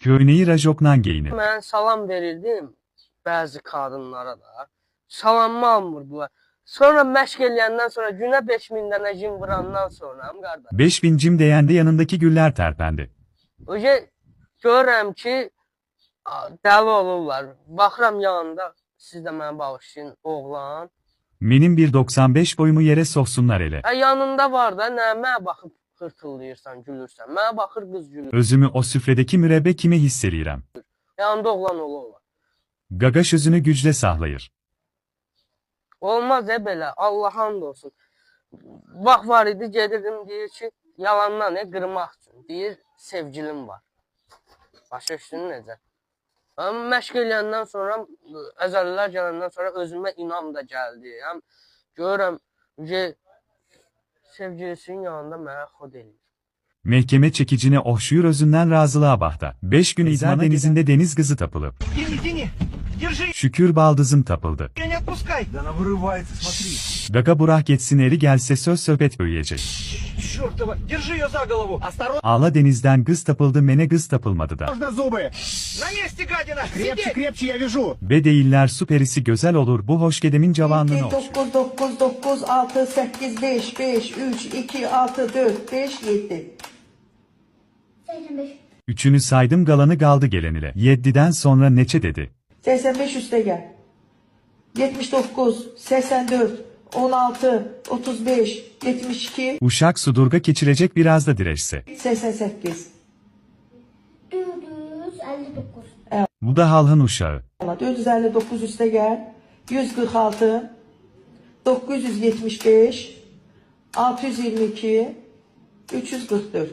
Köynəyi rajoknan geyinir. Mən salam verirdim bəzi qadınlara da. Salamımı almırdılar. Sonra məşq eləyəndən sonra günə 5000 dənə jim vurandan sonra qardaş. 5000 cim deyəndə yanındaki güller terpendi. Öyle görürəm ki dəli olurlar. Baxıram yanında siz də mənə bağışlayın oğlan. Menim 1.95 boyumu yere soxsunlar elə. Yanında var da nə mənə baxıb hırtıldayırsan, gülürsən. Mənə baxır qız gülür. Özümü o süfredeki mürəbbə kimi hisseliyirəm. Yanında oğlan olur. Gaga sözünü gücle sahlayır. Olmaz belə. Allah hamd olsun. Vaxt var idi gedirdim deyir ki yalandan qırmaq üçün. Deyir sevgilim var. Başa düşdün necə? Amma məşq eləyəndən sonra, əzəllər gələndən sonra özümə inam da gəldi. Həm görürəm ki sevgilisinin yanında mənə xod eləyir. Mehkeme çekicine ohşuyur özünden razılığa bahta. 5 gün İzmir denizinde deniz kızı tapılıp. Şükür baldızım tapıldı. Не отпускай! Да она вырывается, смотри! Gaga Burak geçsin eri gelse söz sohbet böyüyecek. Чёртова! Держи ее за голову! Осторожно! Ağla denizden kız tapıldı mene kız tapılmadı da. Зубы! На месте, гадина! Крепче, крепче, я вяжу! Ve değiller su perisi güzel olur bu hoşgedemin cavanlığını hoş. 9 9 9 6 8 5 5 3 2 6 4 5 7. 85. Üçünü saydım galanı kaldı gelen ile. 7'den sonra neçe dedi. 85 üste gel. 79 84 16 35 72 Uşak sudurga geçirecek biraz da direşse. 88. 459. Bu da halhın uşağı. 459 üste gel. 146 975 622 344.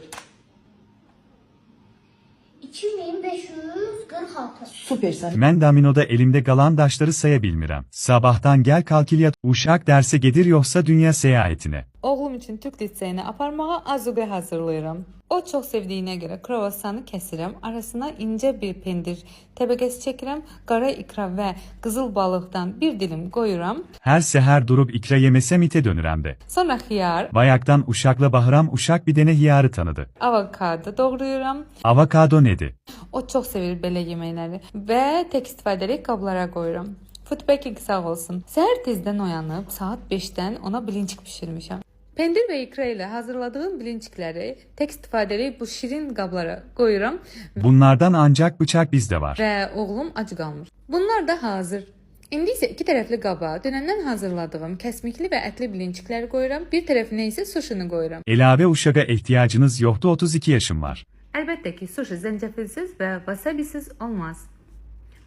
2546. Süpersen. Men dominoda elimde galan daşları sayabilmirəm. Sabahtan gel kalkilyat uşak derse gedir yoksa dünya seyahatine. Oğlum üçün Türk liseyinə aparmağa azuqə hazırlayıram. O çox sevdiyinə görə kruvasanı kəsirəm, arasına incə bir pendir təbəqəsi çəkirəm, qara ikra və qızıl balıqdan bir dilim qoyuram. Her seher durup ikra yemesem ite dönürəm de. Sonra xiyar, Bayaktan uşakla bahıram uşak bir dene hiyarı tanıdı. avokado doğrayıram. Avokado nedi? O çox sevir belə yeməkləri və tək istifadəli qablara qoyuram. Foodpacking sağ olsun. Səhər tezdən oyanıb saat 5-dən ona bilinçik bişirmişəm. Pendir və ikra ilə hazırladığım bilinçikləri tək istifadəli bu şirin qablara qoyuram Bunlardan ancak bıçak bizde var. və oğlum ac qalmır. Bunlar da hazır. İndi isə iki tərəfli qaba dönəndən hazırladığım kəsmikli və ətli bilinçikləri qoyuram. Bir tərəfinə isə suşunu qoyuram. Elave uşağa ihtiyacınız yoktu 32 yaşım var. Əlbəttə ki, sushi zəncəfilsiz və wasabisiz olmaz.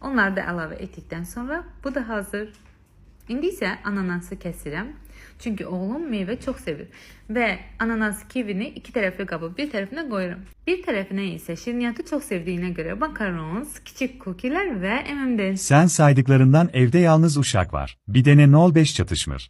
Onları da əlavə etdikdən sonra bu da hazır. İndi isə ananası kəsirəm. Çünki oğlum meyvə çox sevir. Və ananas kivini iki tərəfli qabı bir tərəfinə qoyuram. Bir tərəfinə isə şirniyyatı çox sevdiyinə görə makarons, kiçik kukilər və M&M's. Sen saydıklarından evde yalnız uşak var. Bir dene nol 5 çatışmır.